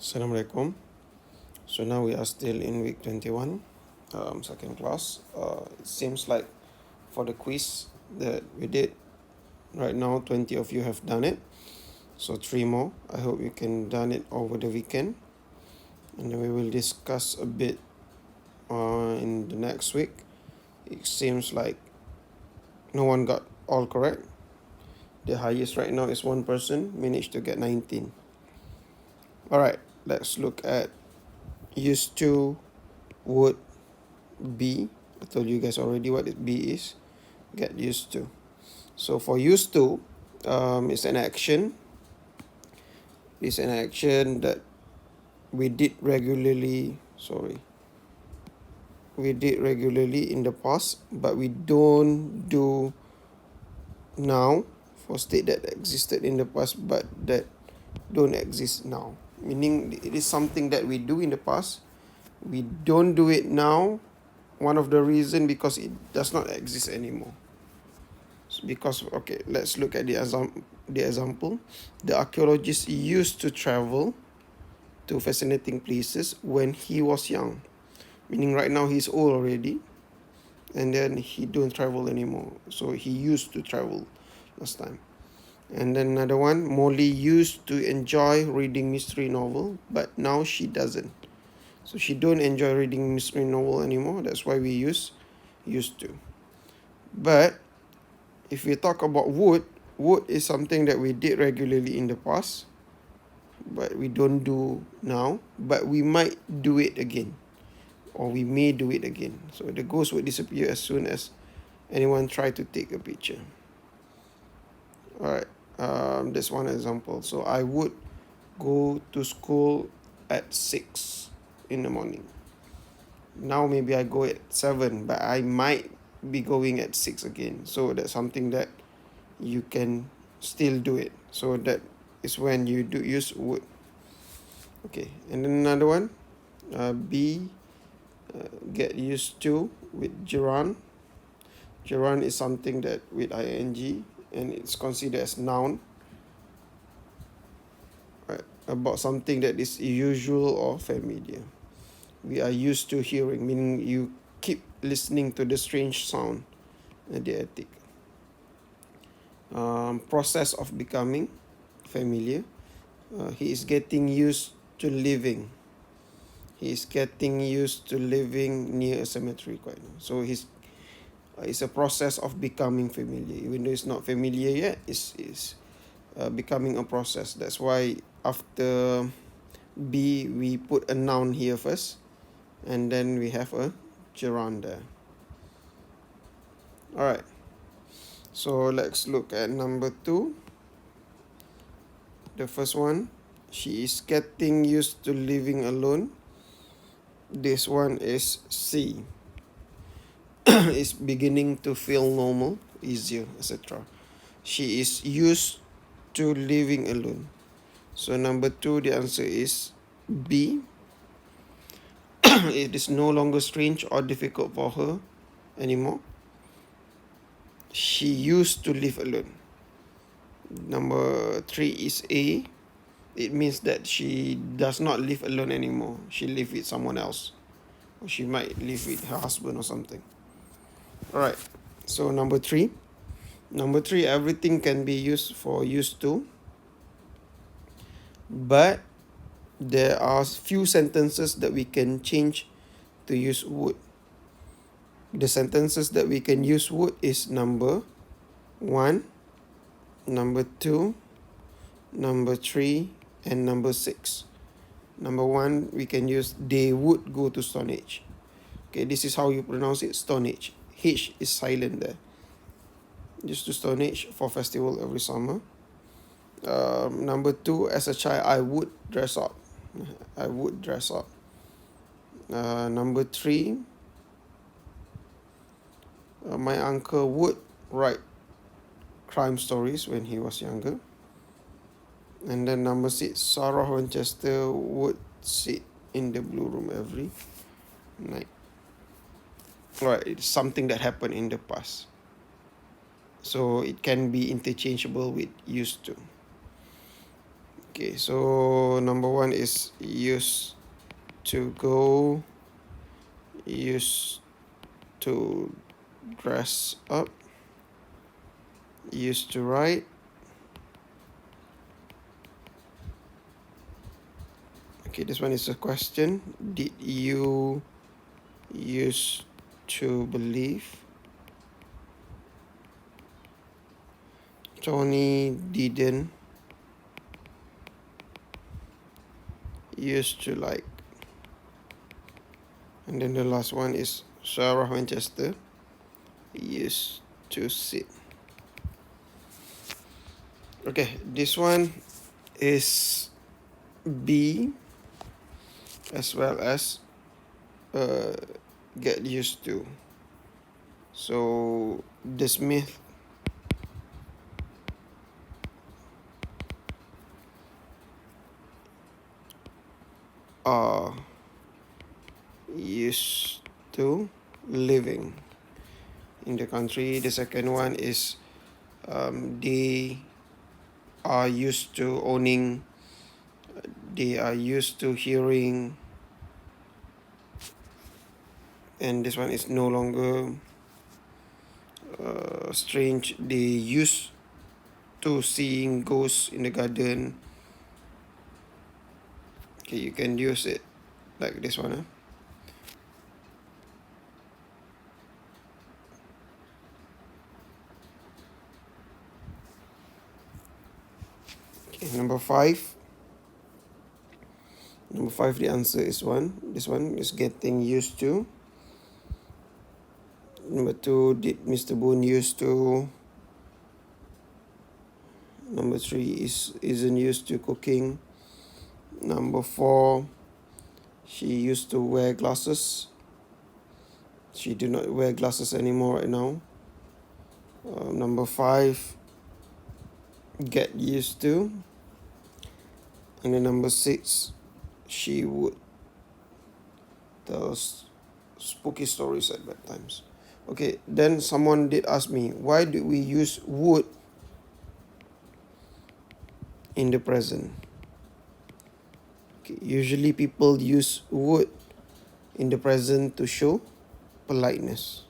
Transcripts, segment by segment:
Assalamualaikum. So now we are still in week 21, second class. It seems like for the quiz that we did right now, 20 of you have done it. So 3 more. I hope you can done it over the weekend. And then we will discuss a bit in the next week. It seems like no one got all correct. The highest right now is one person managed to get 19. Alright, let's look at used to, would, be. I told you guys already what be is. Get used to. So for used to, it's an action. It's an action that we did regularly. We did regularly in the past, but we don't do now for state that existed in the past but that don't exist now. Meaning it is something that we do in the past. We don't do it now. One of the reason because it does not exist anymore. Because, okay, let's look at the example. The archaeologist used to travel to fascinating places when he was young. Meaning right now he's old already. And then he don't travel anymore. So he used to travel last time. And then another one, Molly used to enjoy reading mystery novel, but now she doesn't. So she don't enjoy reading mystery novel anymore. That's why we use used to. But if we talk about would is something that we did regularly in the past, but we don't do now, but we might do it again, or we may do it again. So the ghost would disappear as soon as anyone try to take a picture. Alright, that's one example. So I would go to school at 6 in the morning. Now maybe I go at 7, but I might be going at 6 again. So that's something that you can still do it. So that is when you do use would. Okay, and then another one, be, get used to with gerund. Gerund is something that with ing and it's considered as noun. Right, about something that is usual or familiar. We are used to hearing, meaning you keep listening to the strange sound, the attic. Process of becoming familiar. He is getting used to living. He is getting used to living near a cemetery quite now. So it's a process of becoming familiar. Even though it's not familiar yet, it's becoming a process. That's why after be, we put a noun here first, and then we have a gerund there. Alright, so let's look at number 2. The first one, she is getting used to living alone. This one is C. Is beginning to feel normal, easier, etc. She is used to living alone. So number 2, the answer is B. It is no longer strange or difficult for her anymore. She used to live alone. Number 3 is A. It means that she does not live alone anymore. She lives with someone else. Or she might live with her husband or something. Alright, so number 3. Number 3, everything can be used for used to. But there are few sentences that we can change to use would. The sentences that we can use would is number 1, number 2, number 3, and number 6. Number 1, we can use they would go to Stone Age. Okay, this is how you pronounce it, Stone Age. H is silent there. Used to Stone Age for festival every summer. Number 2, as a child, I would dress up. I would dress up. Number 3, my uncle would write crime stories when he was younger. And then number 6, Sarah Winchester would sit in the blue room every night. Alright, it's something that happened in the past. So it can be interchangeable with used to. Okay, so number 1 is used to go, used to dress up, used to write. Okay, this one is a question. Did you used to believe? Tony didn't used to like. And then the last one is Sarah Manchester used to sit. Okay, this one is B as well as get used to. So the Smith are used to living in the country. The second one is they are used to owning, they are used to hearing, and this one is no longer strange. They used to seeing ghosts in the garden. Okay, you can use it like this one. Okay, number 5. Number 5, the answer is 1. This one is getting used to. Number 2, did Mr. Boone used to? Number 3 isn't used to cooking. Number 4, she used to wear glasses. She do not wear glasses anymore right now. Number 5, get used to. And then number 6, she would tell spooky stories at bedtimes. Okay, then someone did ask me, why do we use would in the present? Okay, usually people use would in the present to show politeness.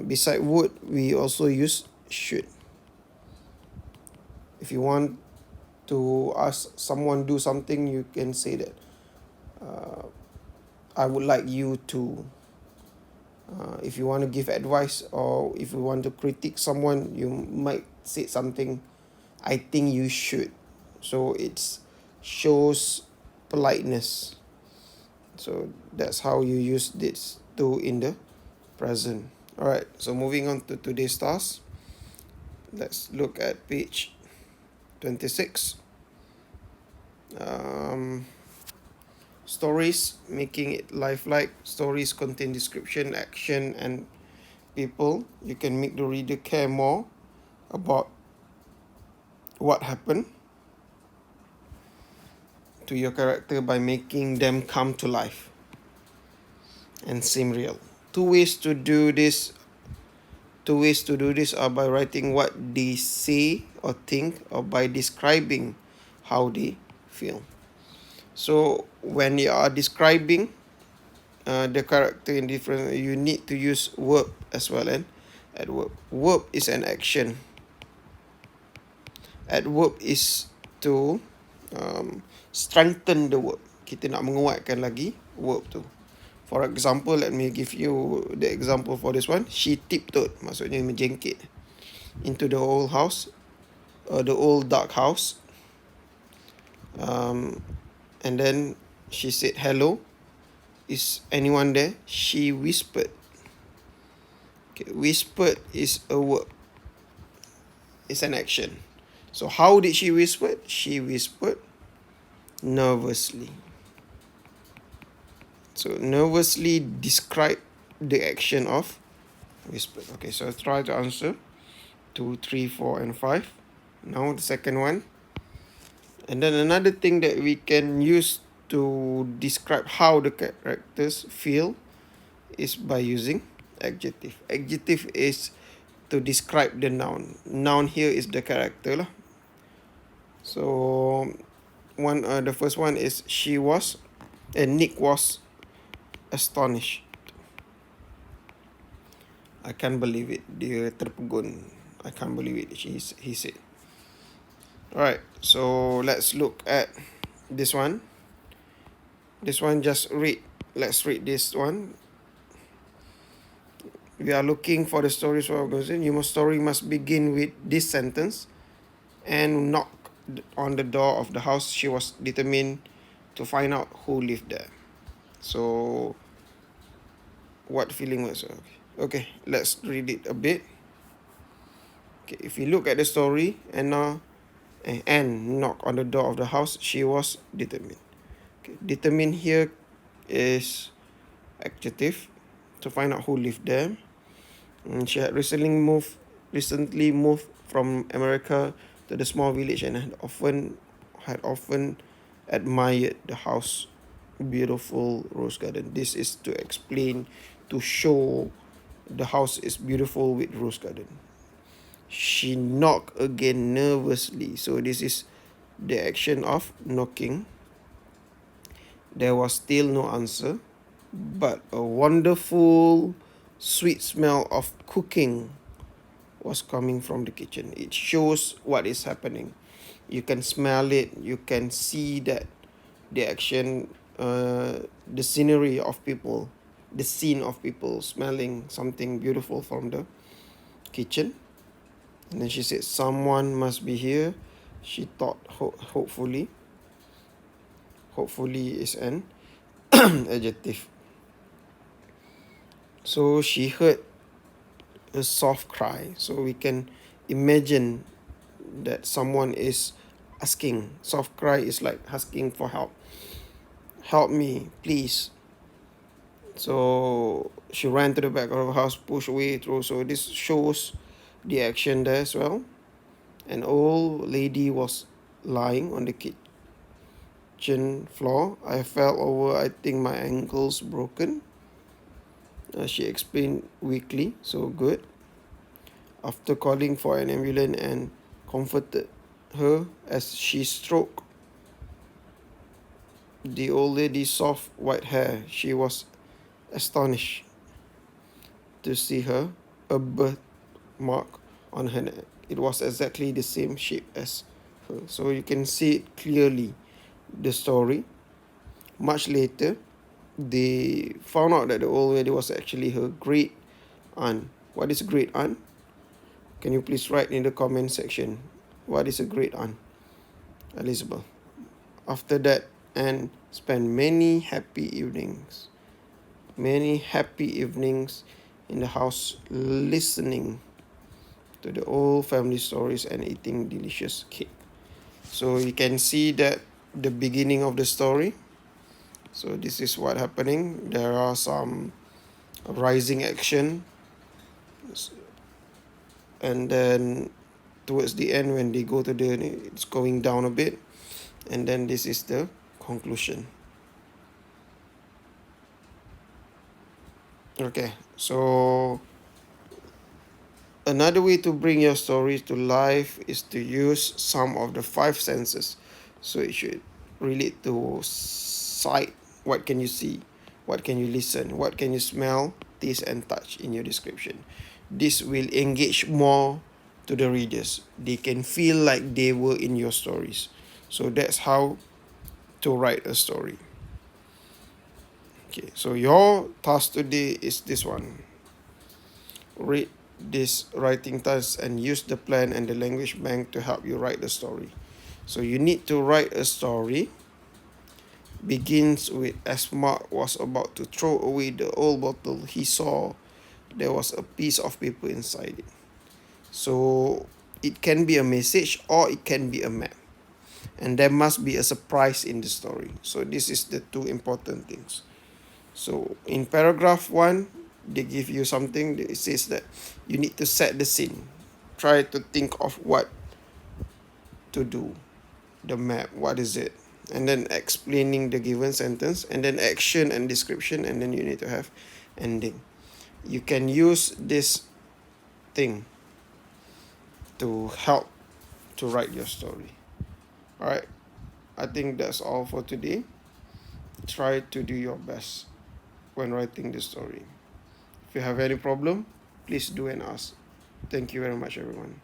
Beside would, we also use should. If you want to ask someone do something, you can say that I would like you to. If you want to give advice or if you want to critique someone, you might say something, I think you should. So it shows politeness. So that's how you use this to in the present. Alright, so moving on to today's task. Let's look at page 26. Stories, making it lifelike. Stories contain description, action, and people. You can make the reader care more about what happened to your character by making them come to life and seem real. Two ways to do this are by writing what they say or think, or by describing how they feel. So when you are describing the character in different, you need to use verb as well, and adverb. Verb is an action. Adverb is to strengthen the verb. Kita nak menguatkan lagi verb tu. For example, let me give you the example for this one. She tiptoed, maksudnya menjengkit, into the old house, the old dark house. And then she said, hello, is anyone there? She whispered. Okay, whispered is a verb. It's an action. So how did she whisper? She whispered nervously. So nervously describe the action of whispered. Okay, so let's try to answer 2, 3, 4, and 5. Now the second one. And then another thing that we can use to describe how the characters feel is by using adjective. Adjective is to describe the noun. Noun here is the character lah. So the first one is she was, and Nick was astonished. I can't believe it. Dia terpegun. I can't believe it. He said. Alright, so let's look at this one. This one just read. Let's read this one. We are looking for the stories for organization. Your story must begin with this sentence. And knock on the door of the house. She was determined to find out who lived there. So, what feeling was it? Okay, let's read it a bit. Okay, if you look at the story, Anne knocked on the door of the house. She was determined. Okay, determined here is adjective to find out who lived there. And she had recently moved from America to the small village and had often admired the house, beautiful rose garden. This is to explain, to show the house is beautiful with rose garden. She knocked again nervously. So this is the action of knocking. There was still no answer, but a wonderful sweet smell of cooking was coming from the kitchen. It shows what is happening. You can smell it. You can see that the action, the scenery of people, the scene of people smelling something beautiful from the kitchen. And then she said, someone must be here. She thought, hopefully. Hopefully is an adjective. So she heard a soft cry. So we can imagine that someone is asking. Soft cry is like asking for help. Help me, please. So she ran to the back of the house, pushed away through. So this shows the action there as well. An old lady was lying on the kitchen floor. I fell over. I think my ankle's broken. She explained weakly. So good. After calling for an ambulance and comforted her as she stroked the old lady's soft white hair, she was astonished to see her a birthmark on her neck. It was exactly the same shape as her. So you can see it clearly, the story. Much later, they found out that the old lady was actually her great aunt. What is great aunt? Can you please write in the comment section? What is a great aunt? Elizabeth. After that, Anne spent many happy evenings in the house listening to the old family stories and eating delicious cake. So you can see that the beginning of the story. So this is what happening. There are some rising action, and then towards the end when they go to it's going down a bit, and then this is the conclusion. Okay, so another way to bring your stories to life is to use some of the 5 senses. So it should relate to sight. What can you see? What can you listen? What can you smell, taste, and touch in your description? This will engage more to the readers. They can feel like they were in your stories. So that's how to write a story. Okay, so your task today is this one. Read this writing task and use the plan and the language bank to help you write the story. So you need to write a story. Begins with, as Mark was about to throw away the old bottle, he saw there was a piece of paper inside it. So it can be a message or it can be a map. And there must be a surprise in the story. So this is the 2 important things. So in paragraph 1, they give you something. It says that you need to set the scene. Try to think of what to do. The map, what is it? And then explaining the given sentence, and then action and description, and then you need to have ending. You can use this thing to help to write your story. All right, I think that's all for today. Try to do your best when writing the story. If you have any problem, please do and ask. Thank you very much, everyone.